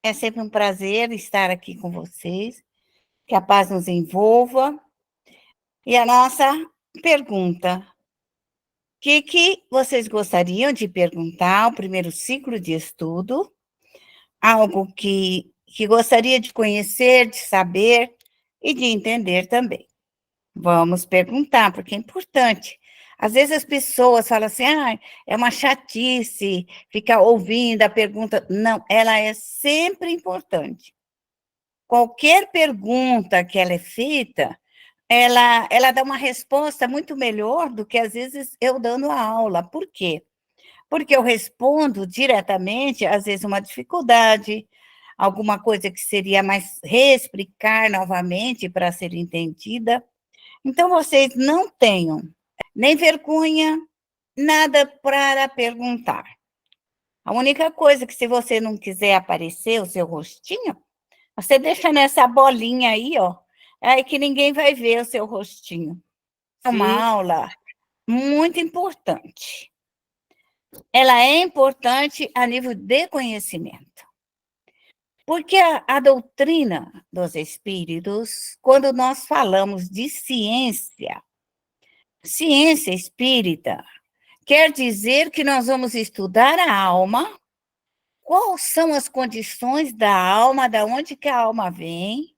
É sempre um prazer estar aqui com vocês. Que a paz nos envolva. E a nossa pergunta: o que vocês gostariam de perguntar ao primeiro ciclo de estudo? Algo que gostaria de conhecer, de saber e de entender também. Vamos perguntar, porque é importante. Às vezes as pessoas falam assim, é uma chatice ficar ouvindo a pergunta. Não, ela é sempre importante. Qualquer pergunta que ela é feita, ela dá uma resposta muito melhor do que, às vezes, eu dando a aula. Por quê? Porque eu respondo diretamente, às vezes, uma dificuldade, alguma coisa que seria mais reexplicar novamente para ser entendida. Então, vocês não tenham nem vergonha, nada para perguntar. A única coisa que, se você não quiser aparecer o seu rostinho, você deixa nessa bolinha aí, ó, aí que ninguém vai ver o seu rostinho. É uma Sim, aula muito importante. Ela é importante a nível de conhecimento. Porque a doutrina dos espíritos, quando nós falamos de ciência, ciência espírita, quer dizer que nós vamos estudar a alma, quais são as condições da alma, da onde que a alma vem,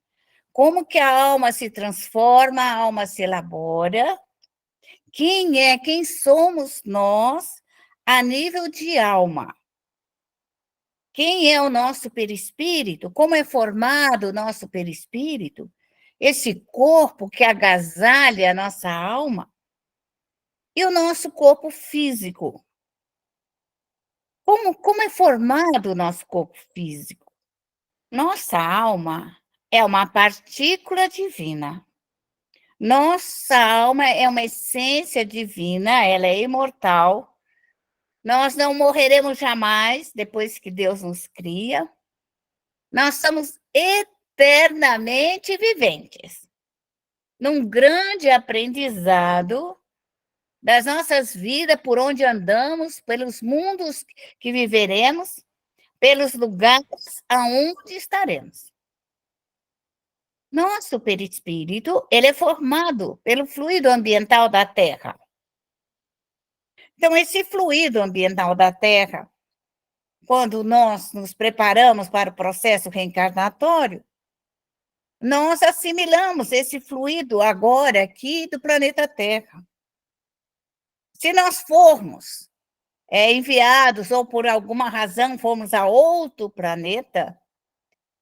como que a alma se transforma, a alma se elabora, quem somos nós a nível de alma. Quem é o nosso perispírito? Como é formado o nosso perispírito? Esse corpo que agasalha a nossa alma e o nosso corpo físico. Como é formado o nosso corpo físico? Nossa alma é uma partícula divina. Nossa alma é uma essência divina, ela é imortal. Nós não morreremos jamais depois que Deus nos cria. Nós somos eternamente viventes, num grande aprendizado das nossas vidas, por onde andamos, pelos mundos que viveremos, pelos lugares aonde estaremos. Nosso perispírito, ele é formado pelo fluido ambiental da Terra. Então, esse fluido ambiental da Terra, quando nós nos preparamos para o processo reencarnatório, nós assimilamos esse fluido agora aqui do planeta Terra. Se nós formos enviados ou por alguma razão formos a outro planeta,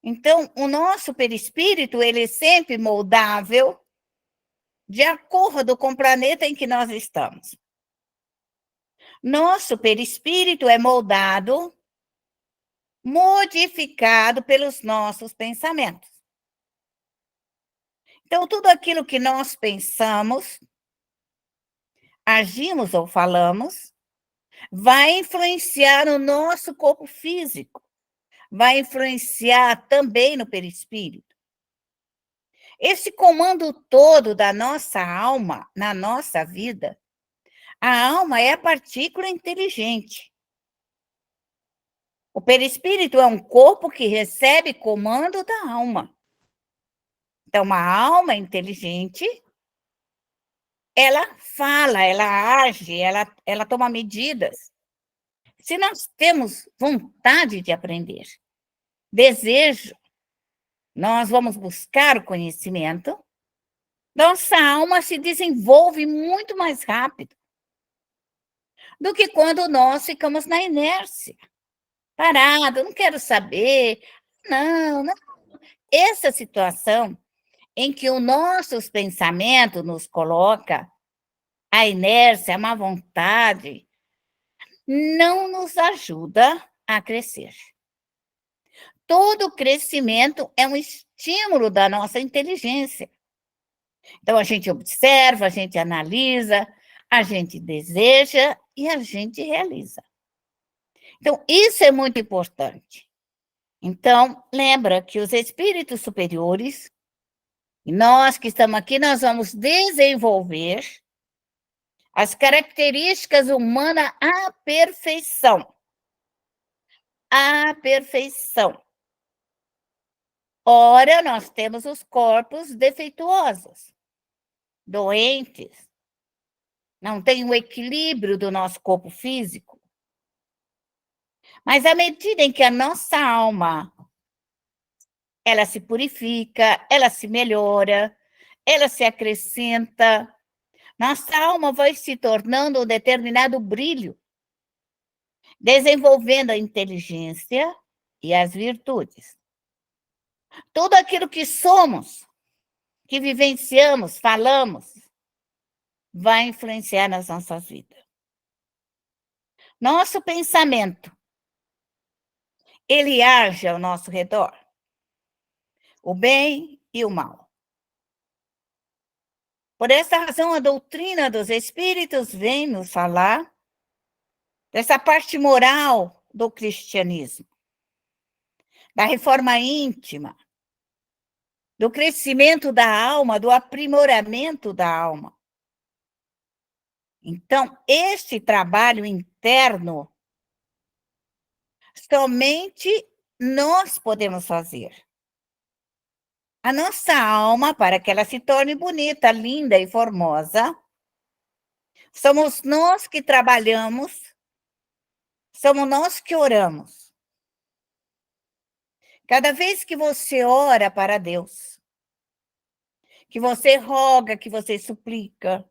então o nosso perispírito ele é sempre moldável de acordo com o planeta em que nós estamos. Nosso perispírito é moldado, modificado pelos nossos pensamentos. Então, tudo aquilo que nós pensamos, agimos ou falamos, vai influenciar no nosso corpo físico, vai influenciar também no perispírito. Esse comando todo da nossa alma, na nossa vida, a alma é a partícula inteligente. O perispírito é um corpo que recebe comando da alma. Então, a alma inteligente, ela fala, ela age, ela toma medidas. Se nós temos vontade de aprender, desejo, nós vamos buscar o conhecimento, nossa alma se desenvolve muito mais rápido do que quando nós ficamos na inércia, parado, não quero saber, não. Essa situação em que os nossos pensamentos nos coloca a inércia, a má vontade, não nos ajuda a crescer. Todo crescimento é um estímulo da nossa inteligência. Então, a gente observa, a gente analisa, a gente deseja e a gente realiza. Então, isso é muito importante. Então, lembra que os espíritos superiores, e nós que estamos aqui, nós vamos desenvolver as características humanas à perfeição. À perfeição. Ora, nós temos os corpos defeituosos, doentes, não tem o equilíbrio do nosso corpo físico. Mas à medida em que a nossa alma, ela se purifica, ela se melhora, ela se acrescenta, nossa alma vai se tornando um determinado brilho, desenvolvendo a inteligência e as virtudes. Tudo aquilo que somos, que vivenciamos, falamos, vai influenciar nas nossas vidas. Nosso pensamento, ele age ao nosso redor, o bem e o mal. Por essa razão, a doutrina dos espíritos vem nos falar dessa parte moral do cristianismo, da reforma íntima, do crescimento da alma, do aprimoramento da alma. Então, este trabalho interno, somente nós podemos fazer. A nossa alma, para que ela se torne bonita, linda e formosa, somos nós que trabalhamos, somos nós que oramos. Cada vez que você ora para Deus, que você roga, que você suplica,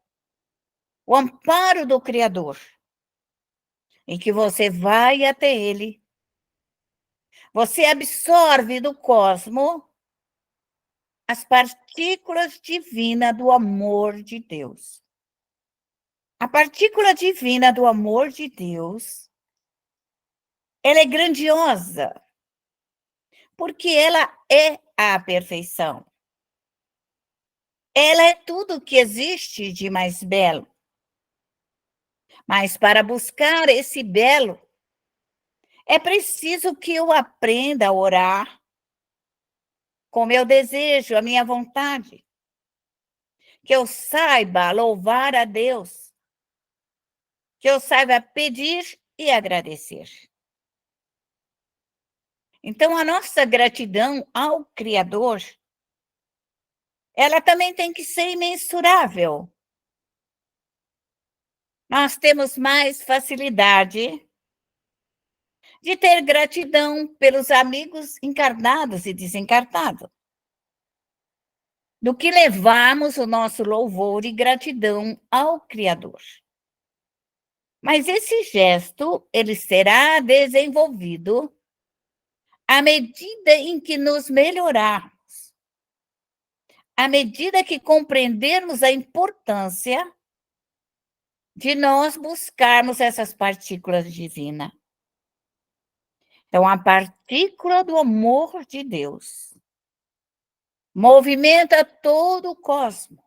o amparo do Criador, em que você vai até Ele, você absorve do cosmos as partículas divinas do amor de Deus. A partícula divina do amor de Deus, ela é grandiosa, porque ela é a perfeição. Ela é tudo que existe de mais belo. Mas para buscar esse belo, é preciso que eu aprenda a orar com meu desejo, a minha vontade. Que eu saiba louvar a Deus. Que eu saiba pedir e agradecer. Então, a nossa gratidão ao Criador, ela também tem que ser imensurável. Nós temos mais facilidade de ter gratidão pelos amigos encarnados e desencarnados, do que levarmos o nosso louvor e gratidão ao Criador. Mas esse gesto, ele será desenvolvido à medida em que nos melhorarmos, à medida que compreendermos a importância de nós buscarmos essas partículas divinas. Então, a partícula do amor de Deus movimenta todo o cosmos,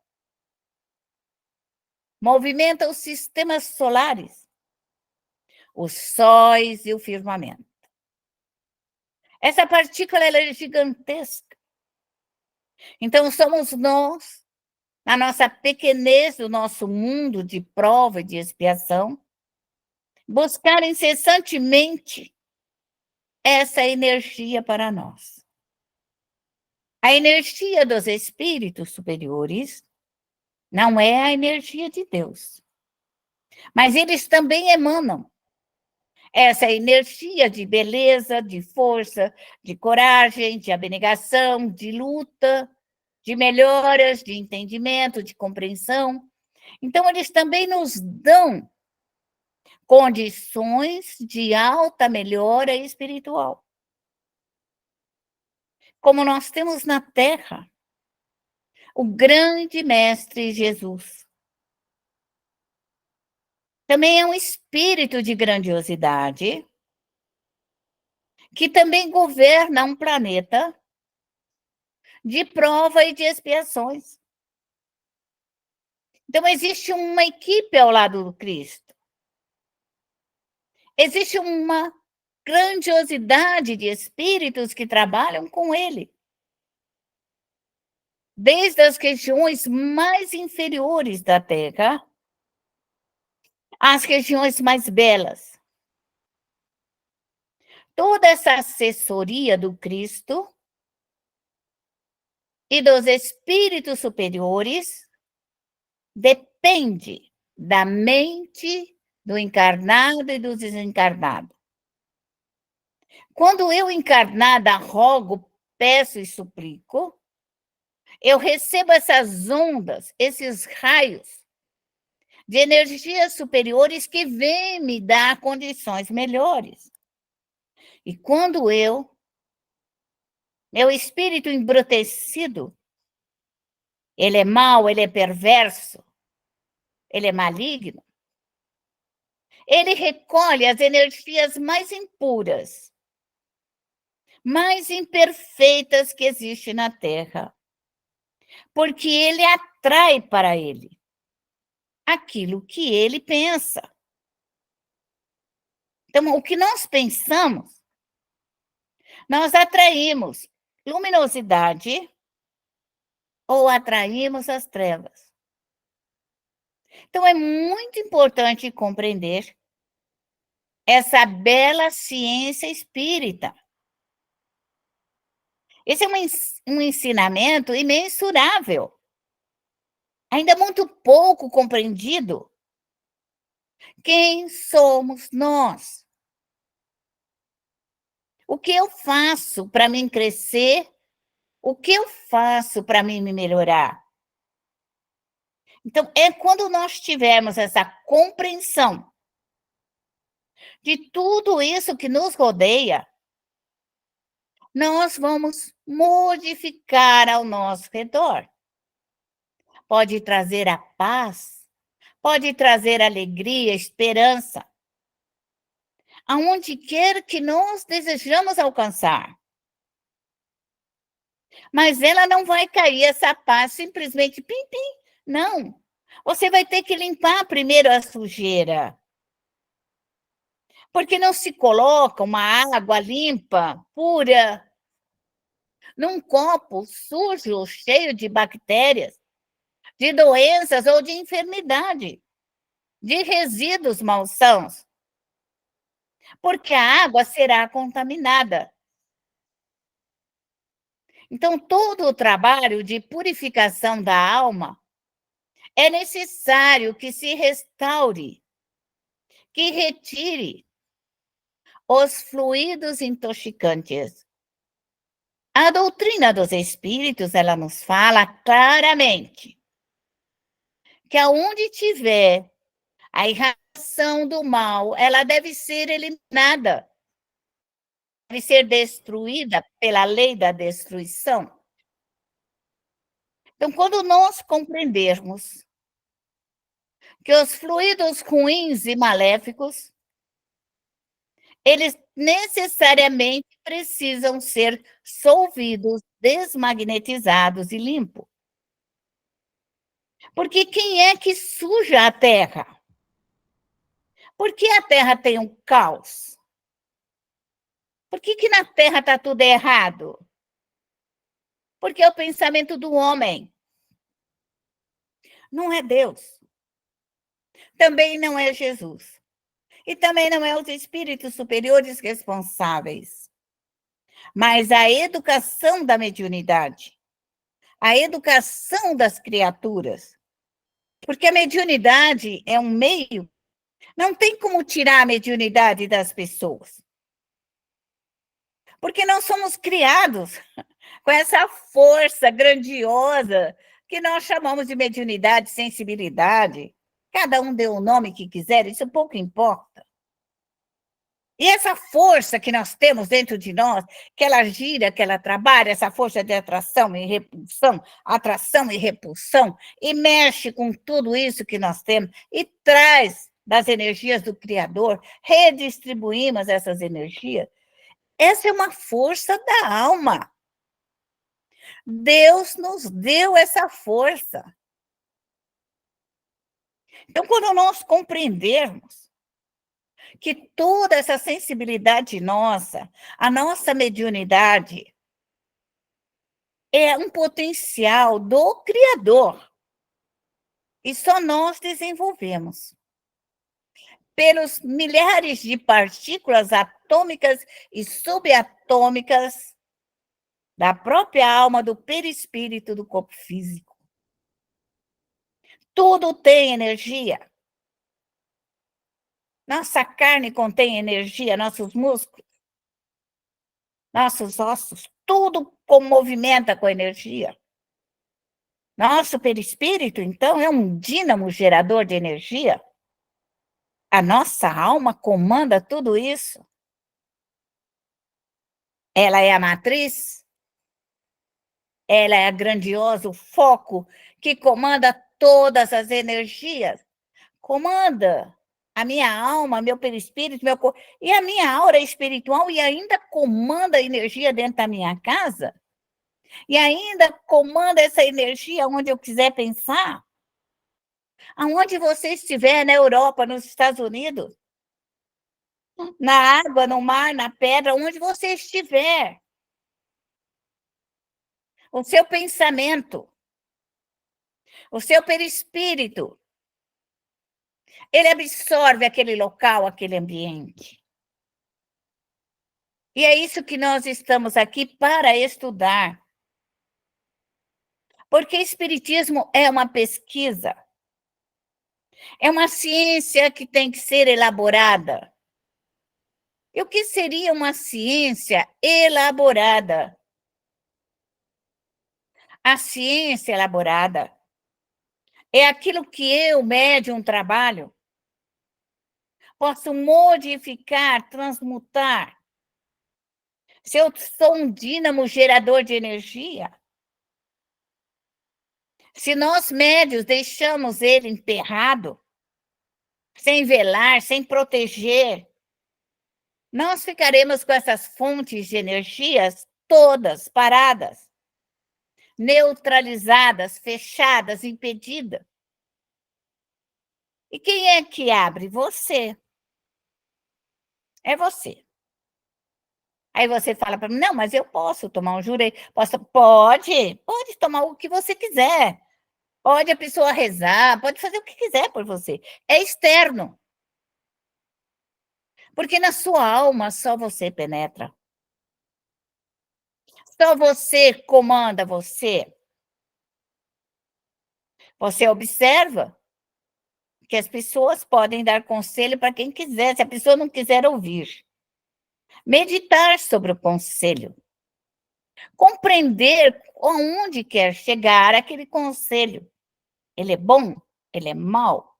movimenta os sistemas solares, os sóis e o firmamento. Essa partícula ela é gigantesca. Então, somos nós, na nossa pequenez do nosso mundo de prova e de expiação, buscar incessantemente essa energia para nós. A energia dos espíritos superiores não é a energia de Deus, mas eles também emanam essa energia de beleza, de força, de coragem, de abnegação, de luta, de melhoras, de entendimento, de compreensão. Então, eles também nos dão condições de alta melhora espiritual. Como nós temos na Terra o grande Mestre Jesus. Também é um espírito de grandiosidade, que também governa um planeta de prova e de expiações. Então, existe uma equipe ao lado do Cristo. Existe uma grandiosidade de espíritos que trabalham com ele. Desde as regiões mais inferiores da Terra às regiões mais belas. Toda essa assessoria do Cristo e dos espíritos superiores depende da mente do encarnado e do desencarnado. Quando eu encarnada rogo, peço e suplico, eu recebo essas ondas, esses raios de energias superiores que vêm me dar condições melhores. E quando meu espírito embrutecido, ele é mau, ele é perverso, ele é maligno, ele recolhe as energias mais impuras, mais imperfeitas que existem na Terra, porque ele atrai para ele aquilo que ele pensa. Então, o que nós pensamos, nós atraímos luminosidade ou atraímos as trevas. Então, é muito importante compreender essa bela ciência espírita. Esse é um ensinamento imensurável, ainda muito pouco compreendido. Quem somos nós? O que eu faço para mim crescer? O que eu faço para mim me melhorar? Então, é quando nós tivermos essa compreensão de tudo isso que nos rodeia, nós vamos modificar ao nosso redor. Pode trazer a paz, pode trazer alegria, esperança, aonde quer que nós desejamos alcançar. Mas ela não vai cair, essa paz, simplesmente pim-pim. Não. Você vai ter que limpar primeiro a sujeira. Porque não se coloca uma água limpa, pura, num copo sujo, cheio de bactérias, de doenças ou de enfermidade, de resíduos malsãos. Porque a água será contaminada. Então, todo o trabalho de purificação da alma é necessário que se restaure, que retire os fluidos intoxicantes. A doutrina dos espíritos, ela nos fala claramente que aonde tiver a irradiação do mal, ela deve ser eliminada, deve ser destruída pela lei da destruição. Então, quando nós compreendermos que os fluidos ruins e maléficos, eles necessariamente precisam ser solvidos, desmagnetizados e limpos. Porque quem é que suja a terra? Por que a terra tem um caos? Por que na terra está tudo errado? Porque é o pensamento do homem. Não é Deus. Também não é Jesus. E também não é os espíritos superiores responsáveis. Mas a educação da mediunidade, a educação das criaturas. Porque a mediunidade é um meio, não tem como tirar a mediunidade das pessoas. Porque nós somos criados com essa força grandiosa que nós chamamos de mediunidade, sensibilidade. Cada um deu o nome que quiser, isso pouco importa. E essa força que nós temos dentro de nós, que ela gira, que ela trabalha, essa força de atração e repulsão, e mexe com tudo isso que nós temos, e traz das energias do Criador, redistribuímos essas energias. Essa é uma força da alma. Deus nos deu essa força. Então, quando nós compreendermos que toda essa sensibilidade nossa, a nossa mediunidade, é um potencial do Criador. E só nós desenvolvemos. Pelos milhares de partículas atômicas e subatômicas da própria alma, do perispírito, do corpo físico. Tudo tem energia. Nossa carne contém energia, nossos músculos, nossos ossos, tudo movimenta com energia. Nosso perispírito, então, é um dínamo gerador de energia. A nossa alma comanda tudo isso. Ela é a matriz, ela é a grandiosa, o foco que comanda todas as energias. Comanda a minha alma, meu perispírito, meu corpo, e a minha aura espiritual, e ainda comanda a energia dentro da minha casa, e ainda comanda essa energia onde eu quiser pensar. Aonde você estiver, na Europa, nos Estados Unidos, na água, no mar, na pedra, onde você estiver, o seu pensamento, o seu perispírito, ele absorve aquele local, aquele ambiente. E é isso que nós estamos aqui para estudar. Porque espiritismo é uma pesquisa, é uma ciência que tem que ser elaborada. E o que seria uma ciência elaborada? A ciência elaborada é aquilo que eu, médium, trabalho, posso modificar, transmutar. Se eu sou um dínamo gerador de energia, se nós, médios, deixamos ele enterrado, sem velar, sem proteger, nós ficaremos com essas fontes de energias todas paradas, neutralizadas, fechadas, impedidas. E quem é que abre? Você. É você. Aí você fala para mim, não, mas eu posso tomar um jurei. Pode tomar o que você quiser. Pode a pessoa rezar, pode fazer o que quiser por você. É externo. Porque na sua alma só você penetra. Só você comanda você. Você observa que as pessoas podem dar conselho para quem quiser, se a pessoa não quiser ouvir. Meditar sobre o conselho. Compreender aonde quer chegar aquele conselho. Ele é bom? Ele é mau?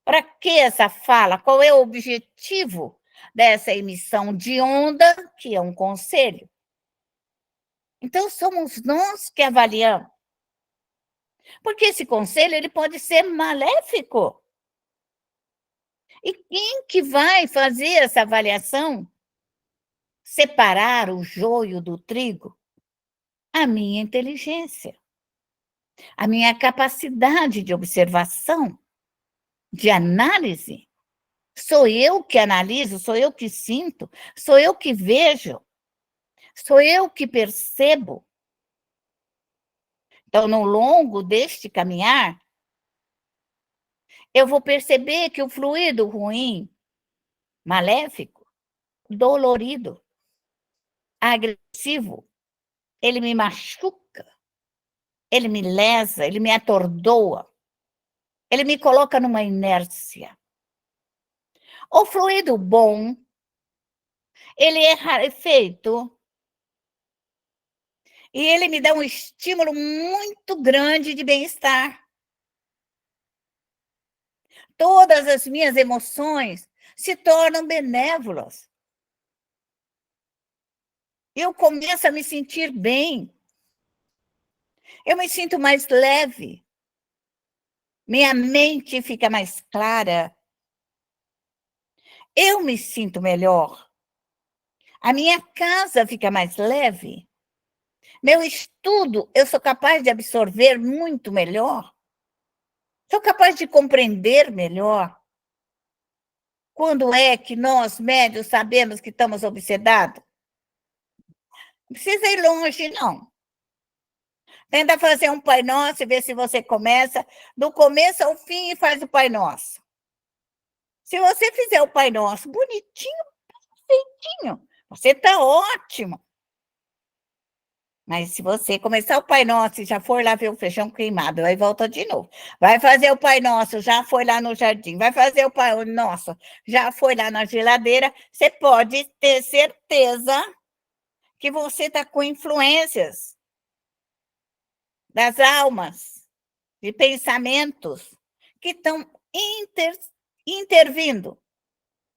Para que essa fala? Qual é o objetivo dessa emissão de onda, que é um conselho? Então, somos nós que avaliamos. Porque esse conselho ele pode ser maléfico. E quem que vai fazer essa avaliação? Separar o joio do trigo? A minha inteligência, a minha capacidade de observação, de análise. Sou eu que analiso, sou eu que sinto, sou eu que vejo, sou eu que percebo. Então, no longo deste caminhar, eu vou perceber que o fluido ruim, maléfico, dolorido, agressivo, ele me machuca, ele me lesa, ele me atordoa, ele me coloca numa inércia. O fluido bom, ele é rarefeito e ele me dá um estímulo muito grande de bem-estar. Todas as minhas emoções se tornam benévolas. Eu começo a me sentir bem. Eu me sinto mais leve. Minha mente fica mais clara. Eu me sinto melhor. A minha casa fica mais leve. Meu estudo, eu sou capaz de absorver muito melhor. Sou capaz de compreender melhor. Quando é que nós, médios, sabemos que estamos obsedados? Não precisa ir longe, não. Tenta fazer um Pai Nosso e ver se você começa do começo ao fim e faz o Pai Nosso. Se você fizer o Pai Nosso bonitinho, perfeitinho, você está ótimo. Mas se você começar o Pai Nosso e já for lá ver o feijão queimado, aí volta de novo. Vai fazer o Pai Nosso, já foi lá no jardim. Vai fazer o Pai Nosso, já foi lá na geladeira. Você pode ter certeza que você está com influências das almas, de pensamentos que estão intervindo,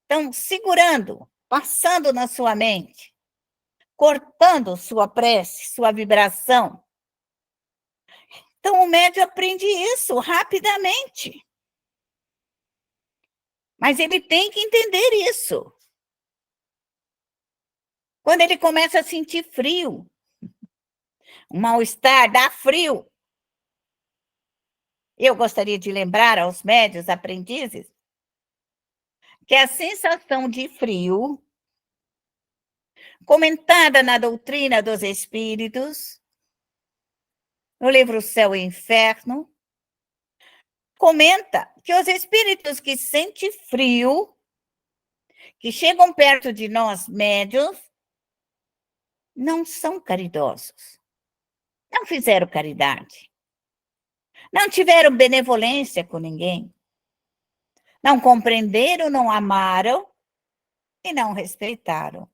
estão segurando, passando na sua mente, cortando sua prece, sua vibração. Então, o médium aprende isso rapidamente. Mas ele tem que entender isso. Quando ele começa a sentir frio, um mal-estar, dá frio. Eu gostaria de lembrar aos médios aprendizes que a sensação de frio, comentada na doutrina dos espíritos, no livro Céu e Inferno, comenta que os espíritos que sentem frio, que chegam perto de nós médios, não são caridosos, não fizeram caridade, não tiveram benevolência com ninguém, não compreenderam, não amaram e não respeitaram.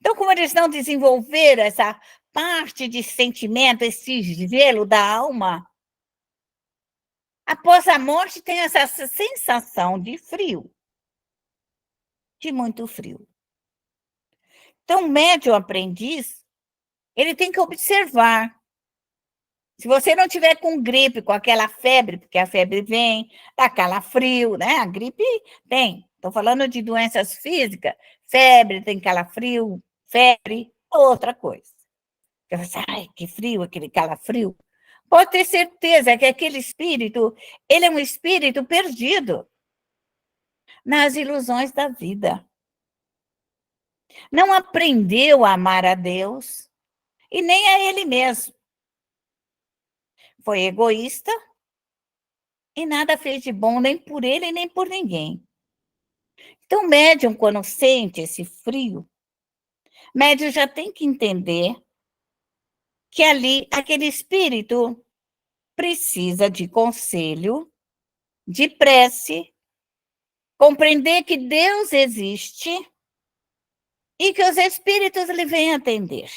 Então, como eles não desenvolveram essa parte de sentimento, esse gelo da alma, após a morte tem essa sensação de frio, de muito frio. Então, o médium aprendiz, ele tem que observar. Se você não tiver com gripe, com aquela febre, porque a febre vem, dá calafrio, né? A gripe tem. Estou falando de doenças físicas, febre, tem calafrio, febre, outra coisa. Você, ai, que frio, aquele calafrio. Pode ter certeza que aquele espírito, ele é um espírito perdido nas ilusões da vida. Não aprendeu a amar a Deus e nem a ele mesmo. Foi egoísta e nada fez de bom nem por ele nem por ninguém. Então, o médium, quando sente esse frio, o médium já tem que entender que ali, aquele espírito precisa de conselho, de prece, compreender que Deus existe e que os espíritos lhe vêm atender.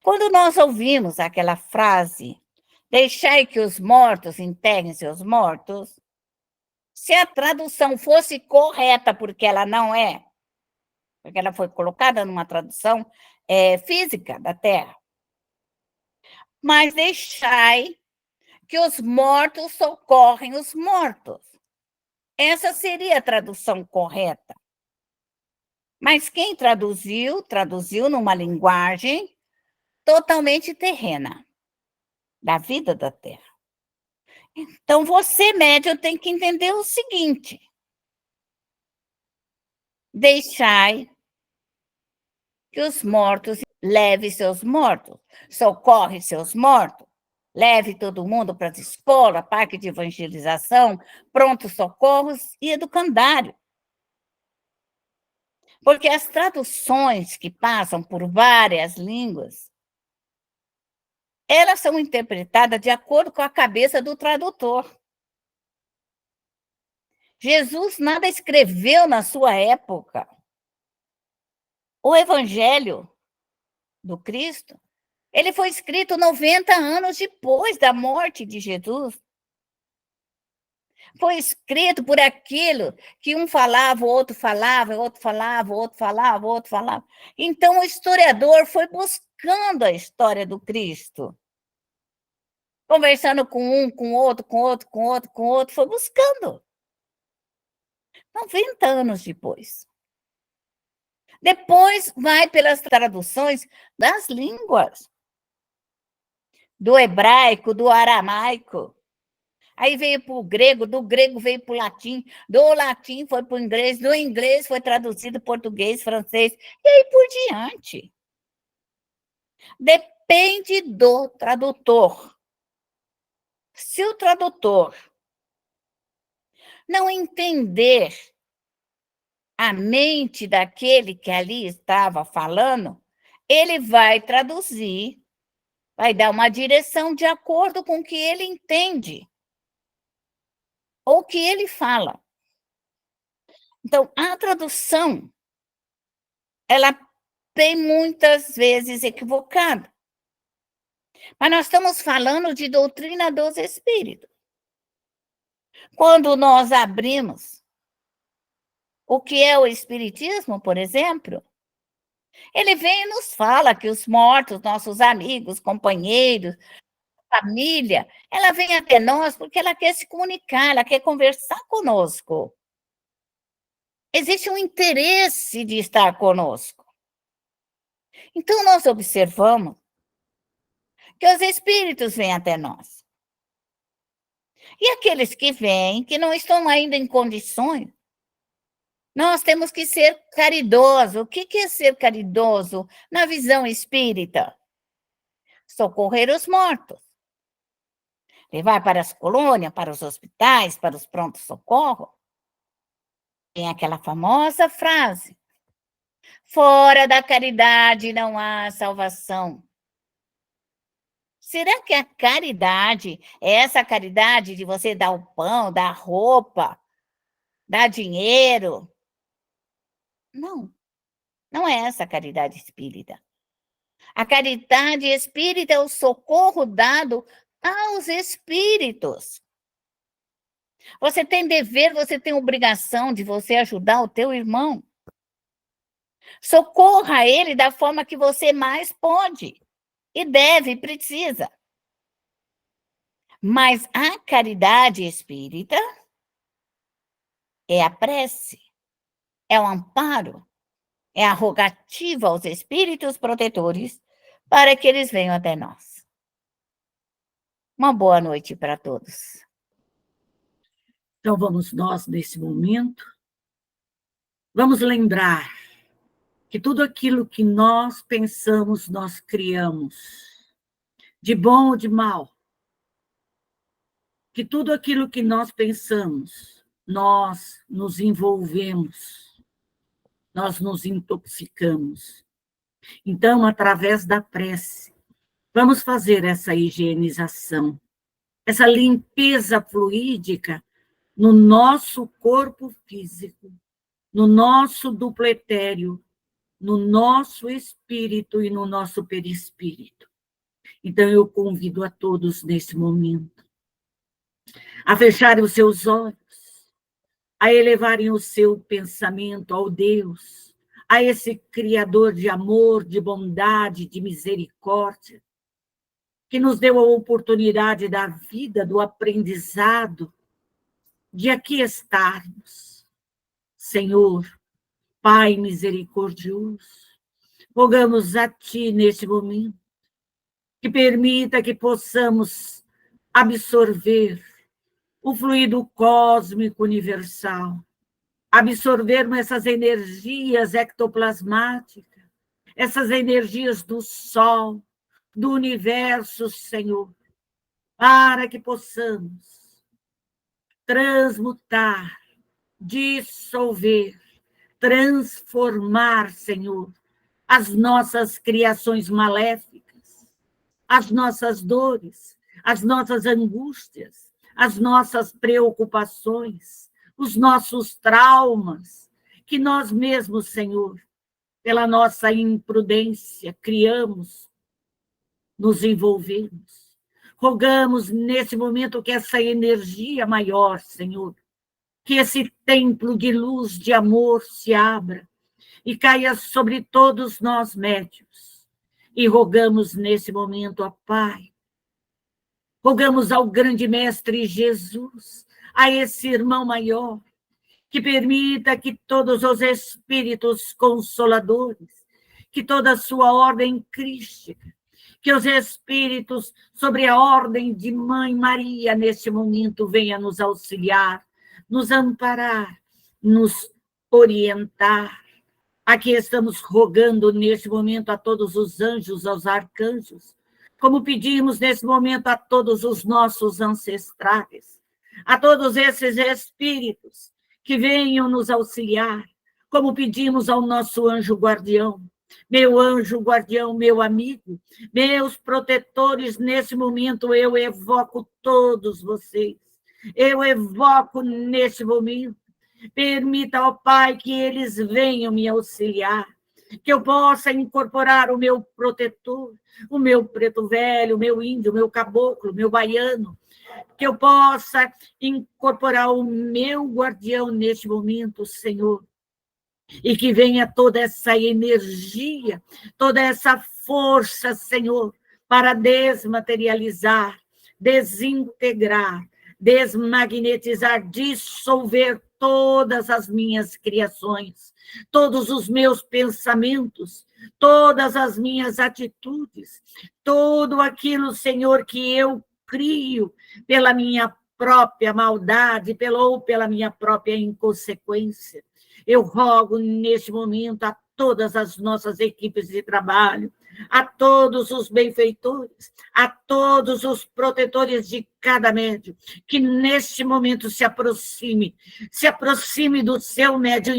Quando nós ouvimos aquela frase, deixai que os mortos enterrem seus mortos, se a tradução fosse correta, porque ela não é, porque ela foi colocada numa tradução física da Terra, mas deixai que os mortos socorrem os mortos. Essa seria a tradução correta. Mas quem traduziu, traduziu numa linguagem totalmente terrena, da vida da Terra. Então, você, médium, tem que entender o seguinte: deixai que os mortos leve seus mortos, socorre seus mortos, leve todo mundo para as escolas, parque de evangelização, pronto socorros e educandário. Porque as traduções que passam por várias línguas, elas são interpretadas de acordo com a cabeça do tradutor. Jesus nada escreveu na sua época. O Evangelho do Cristo, ele foi escrito 90 anos depois da morte de Jesus. Foi escrito por aquilo que um falava, o outro falava, o outro falava, o outro falava, o outro falava. Então, o historiador foi buscando a história do Cristo, conversando com um, com outro, com outro, com outro, com outro, foi buscando. 90 anos depois. Depois vai pelas traduções das línguas, do hebraico, do aramaico. Aí veio para o grego, do grego veio para o latim, do latim foi para o inglês, do inglês foi traduzido português, francês, e aí por diante. Depende do tradutor. Se o tradutor não entender a mente daquele que ali estava falando, ele vai traduzir, vai dar uma direção de acordo com o que ele entende, ou o que ele fala. Então, a tradução, ela tem muitas vezes equivocada. Mas nós estamos falando de doutrina dos espíritos. Quando nós abrimos o que é o espiritismo, por exemplo, ele vem e nos fala que os mortos, nossos amigos, companheiros, família, ela vem até nós porque ela quer se comunicar, ela quer conversar conosco. Existe um interesse de estar conosco. Então, nós observamos que os espíritos vêm até nós. E aqueles que vêm, que não estão ainda em condições, nós temos que ser caridosos. O que é ser caridoso na visão espírita? Socorrer os mortos. Levar para as colônias, para os hospitais, para os prontos-socorro. Tem aquela famosa frase: fora da caridade não há salvação. Será que a caridade é essa caridade de você dar o pão, dar roupa, dar dinheiro? Não, não é essa a caridade espírita. A caridade espírita é o socorro dado aos espíritos. Você tem dever, você tem obrigação de você ajudar o teu irmão. Socorra ele da forma que você mais pode, e deve, e precisa. Mas a caridade espírita é a prece, é o amparo, é a rogativa aos espíritos protetores para que eles venham até nós. Uma boa noite para todos. Então, vamos nós, nesse momento, vamos lembrar que tudo aquilo que nós pensamos, nós criamos, de bom ou de mal, que tudo aquilo que nós pensamos, nós nos envolvemos, nós nos intoxicamos. Então, através da prece, vamos fazer essa higienização, essa limpeza fluídica no nosso corpo físico, no nosso duplo etéreo, no nosso espírito e no nosso perispírito. Então, eu convido a todos nesse momento a fecharem os seus olhos, a elevarem o seu pensamento ao Deus, a esse Criador de amor, de bondade, de misericórdia, que nos deu a oportunidade da vida, do aprendizado, de aqui estarmos. Senhor, Pai misericordioso, rogamos a Ti neste momento, que permita que possamos absorver o fluido cósmico universal, absorvermos essas energias ectoplasmáticas, essas energias do Sol, do universo, Senhor, para que possamos transmutar, dissolver, transformar, Senhor, as nossas criações maléficas, as nossas dores, as nossas angústias, as nossas preocupações, os nossos traumas, que nós mesmos, Senhor, pela nossa imprudência, criamos, nos envolvemos. Rogamos nesse momento que essa energia maior, Senhor, que esse templo de luz, de amor se abra e caia sobre todos nós médios. E rogamos nesse momento, ó Pai, rogamos ao grande Mestre Jesus, a esse irmão maior, que permita que todos os espíritos consoladores, que toda a sua ordem crística, que os espíritos sobre a ordem de Mãe Maria, neste momento, venha nos auxiliar, nos amparar, nos orientar. Aqui estamos rogando neste momento a todos os anjos, aos arcanjos, como pedimos nesse momento a todos os nossos ancestrais, a todos esses espíritos que venham nos auxiliar, como pedimos ao nosso anjo guardião, meu anjo guardião, meu amigo, meus protetores, nesse momento eu evoco todos vocês. Eu evoco nesse momento. Permita, ó Pai, que eles venham me auxiliar, que eu possa incorporar o meu protetor, o meu preto velho, o meu índio, o meu caboclo, o meu baiano, que eu possa incorporar o meu guardião neste momento, Senhor, e que venha toda essa energia, toda essa força, Senhor, para desmaterializar, desintegrar, desmagnetizar, dissolver todas as minhas criações, todos os meus pensamentos, todas as minhas atitudes, tudo aquilo, Senhor, que eu crio pela minha própria maldade, ou pela minha própria inconsequência. Eu rogo neste momento a todas as nossas equipes de trabalho, a todos os benfeitores, a todos os protetores de cada médium, que neste momento se aproxime do seu médium,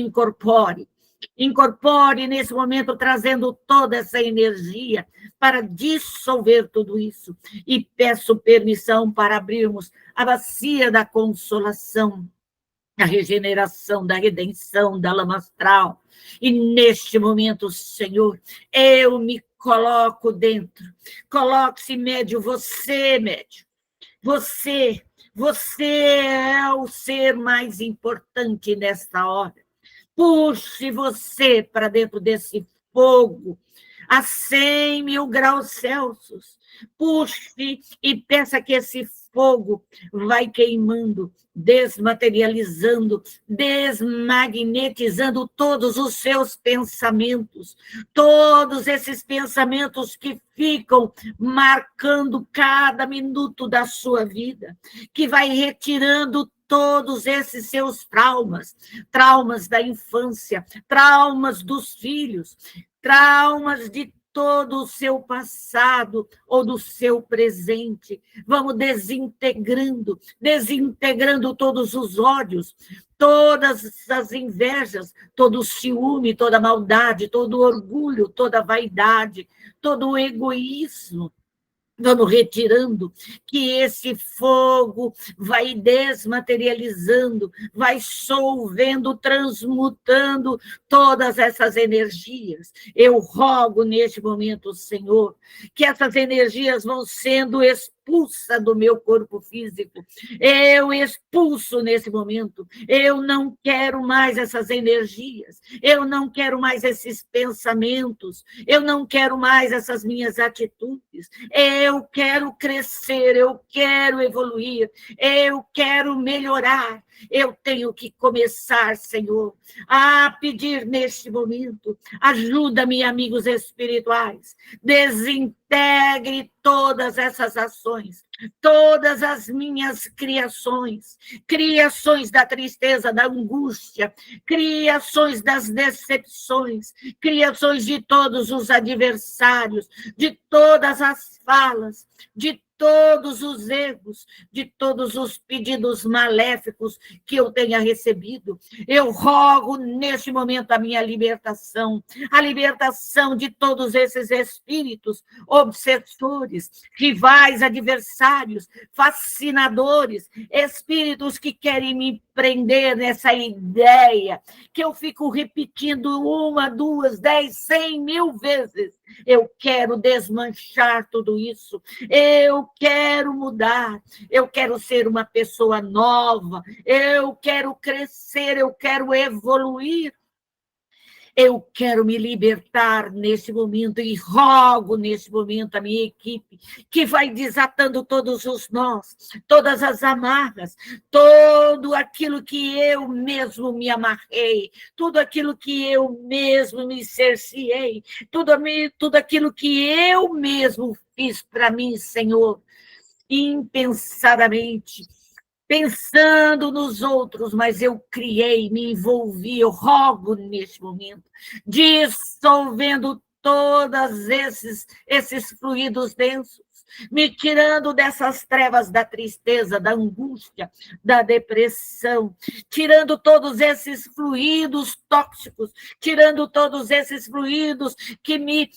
incorpore nesse momento, trazendo toda essa energia para dissolver tudo isso. E peço permissão para abrirmos a bacia da consolação, da regeneração, da redenção, da lama astral. E neste momento, Senhor, eu me coloco dentro. Coloque-se, médium, médium. Você é o ser mais importante nesta hora. Puxe você para dentro desse fogo a 100 mil graus Celsius. Puxe e peça que esse fogo vai queimando, desmaterializando, desmagnetizando todos os seus pensamentos, todos esses pensamentos que ficam marcando cada minuto da sua vida, que vai retirando todos esses seus traumas, traumas da infância, traumas dos filhos, traumas de todo o seu passado ou do seu presente. Vamos desintegrando todos os ódios, todas as invejas, todo o ciúme, toda a maldade, todo o orgulho, toda a vaidade, todo o egoísmo. Vamos retirando, que esse fogo vai desmaterializando, vai solvendo, transmutando todas essas energias. Eu rogo neste momento, Senhor, que essas energias vão sendo expulsas do meu corpo físico. Eu expulso nesse momento. Eu não quero mais essas energias. Eu não quero mais esses pensamentos. Eu não quero mais essas minhas atitudes. Eu quero crescer, eu quero evoluir, eu quero melhorar. Eu tenho que começar, Senhor, a pedir neste momento, ajuda-me, amigos espirituais, desintegre todas essas ações, todas as minhas criações da tristeza, da angústia, criações das decepções, criações de todos os adversários, de todas as falas, de todos os erros, de todos os pedidos maléficos que eu tenha recebido. Eu rogo neste momento a minha libertação, a libertação de todos esses espíritos obsessores, rivais, adversários, fascinadores, espíritos que querem me prender nessa ideia, que eu fico repetindo 1, 2, 10, 100 mil vezes. Eu quero desmanchar tudo isso, eu quero mudar, eu quero ser uma pessoa nova, eu quero crescer, eu quero evoluir. Eu quero me libertar nesse momento e rogo nesse momento a minha equipe que vai desatando todos os nós, todas as amarras, tudo aquilo que eu mesmo me amarrei, tudo aquilo que eu mesmo me cerceei, tudo aquilo que eu mesmo fiz para mim, Senhor, impensadamente, pensando nos outros, mas eu criei, me envolvi, eu rogo neste momento, dissolvendo todos esses fluidos densos, me tirando dessas trevas da tristeza, da angústia, da depressão, tirando todos esses fluidos tóxicos, tirando todos esses fluidos que me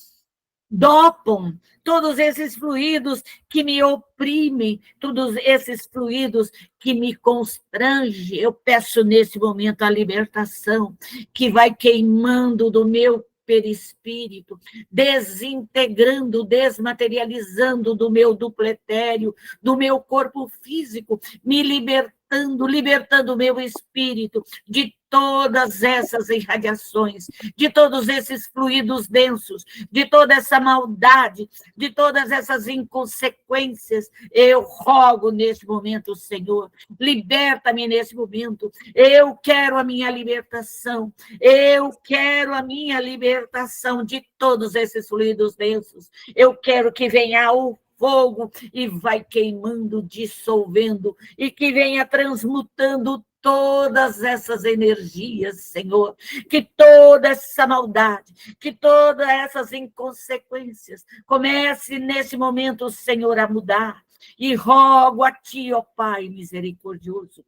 dopam, todos esses fluidos que me oprimem, todos esses fluidos que me constrangem. Eu peço nesse momento a libertação, que vai queimando do meu perispírito, desintegrando, desmaterializando do meu duplo etéreo, do meu corpo físico, me libertando o meu espírito de todas essas irradiações, de todos esses fluidos densos, de toda essa maldade, de todas essas inconsequências. Eu rogo neste momento, Senhor, liberta-me nesse momento. Eu quero a minha libertação. Eu quero a minha libertação de todos esses fluidos densos. Eu quero que venha o fogo e vai queimando, dissolvendo, e que venha transmutando todas essas energias, Senhor, que toda essa maldade, que todas essas inconsequências comece nesse momento, Senhor, a mudar. E rogo a Ti, ó Pai misericordioso,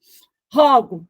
rogo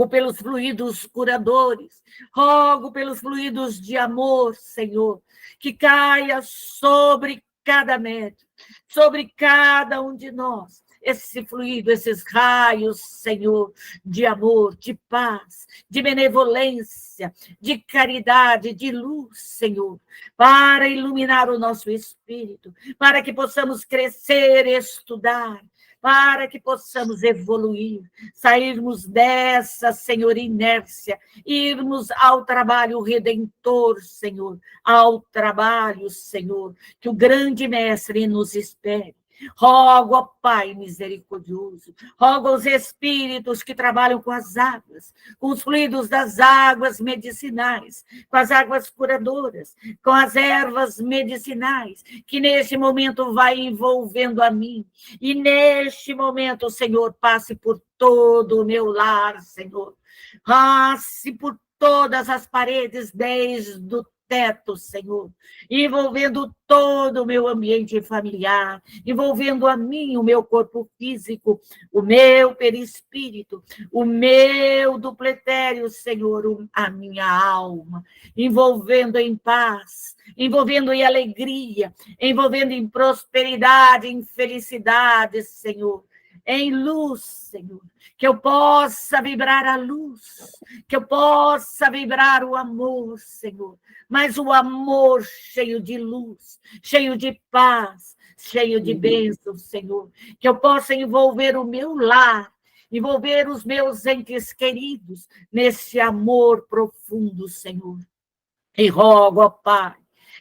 pelos fluidos curadores, rogo pelos fluidos de amor, Senhor, que caia sobre cada médico, sobre cada um de nós, esse fluido, esses raios, Senhor, de amor, de paz, de benevolência, de caridade, de luz, Senhor, para iluminar o nosso espírito, para que possamos crescer, estudar, para que possamos evoluir, sairmos dessa, Senhor, inércia, irmos ao trabalho redentor, Senhor, ao trabalho, Senhor, que o grande mestre nos espere. Rogo ao Pai misericordioso, rogo aos espíritos que trabalham com as águas, com os fluidos das águas medicinais, com as águas curadoras, com as ervas medicinais, que neste momento vai envolvendo a mim. E neste momento, Senhor, passe por todo o meu lar, Senhor. Passe por todas as paredes, desde o teto, Senhor, envolvendo todo o meu ambiente familiar, envolvendo a mim, o meu corpo físico, o meu perispírito, o meu duplo etéreo, Senhor, a minha alma, envolvendo em paz, envolvendo em alegria, envolvendo em prosperidade, em felicidade, Senhor, em luz, Senhor, que eu possa vibrar a luz, que eu possa vibrar o amor, Senhor, mas o amor cheio de luz, cheio de paz, cheio de bênçãos, Senhor, que eu possa envolver o meu lar, envolver os meus entes queridos nesse amor profundo, Senhor. E rogo, ó Pai,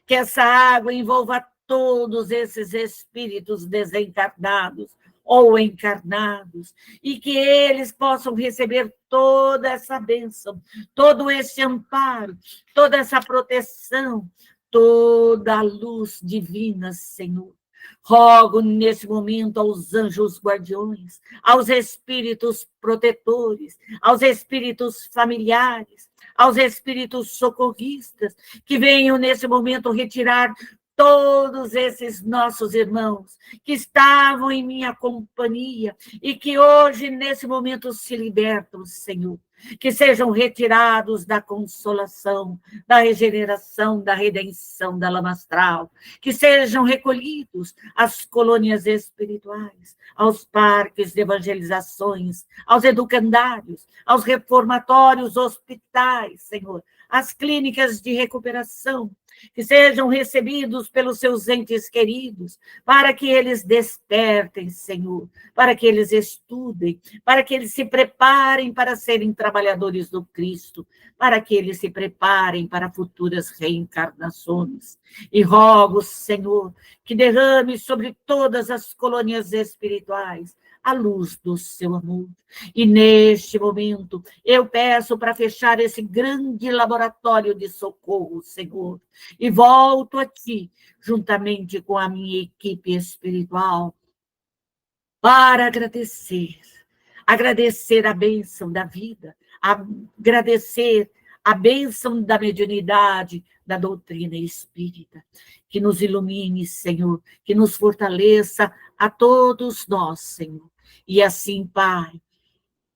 que essa água envolva todos esses espíritos desencarnados ou encarnados, e que eles possam receber toda essa bênção, todo esse amparo, toda essa proteção, toda a luz divina, Senhor. Rogo nesse momento aos anjos guardiões, aos espíritos protetores, aos espíritos familiares, aos espíritos socorristas, que venham nesse momento retirar todos esses nossos irmãos que estavam em minha companhia e que hoje, nesse momento, se libertam, Senhor, que sejam retirados da consolação, da regeneração, da redenção da lama astral, que sejam recolhidos às colônias espirituais, aos parques de evangelizações, aos educandários, aos reformatórios, hospitais, Senhor, às clínicas de recuperação, que sejam recebidos pelos seus entes queridos, para que eles despertem, Senhor, para que eles estudem, para que eles se preparem para serem trabalhadores do Cristo, para que eles se preparem para futuras reencarnações. E rogo, Senhor, que derrame sobre todas as colônias espirituais a luz do seu amor. E neste momento, eu peço para fechar esse grande laboratório de socorro, Senhor, e volto a Ti, juntamente com a minha equipe espiritual, para agradecer a bênção da vida, agradecer a bênção da mediunidade, da doutrina espírita, que nos ilumine, Senhor, que nos fortaleça a todos nós, Senhor. E assim, Pai,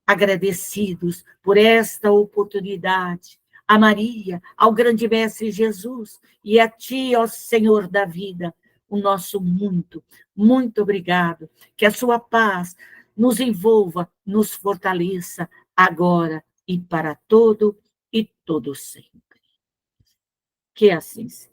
agradecidos por esta oportunidade, a Maria, ao grande Mestre Jesus, e a Ti, ó Senhor da vida, o nosso muito, muito obrigado. Que a sua paz nos envolva, nos fortaleça, agora e para todo e todo sempre. Que assim seja.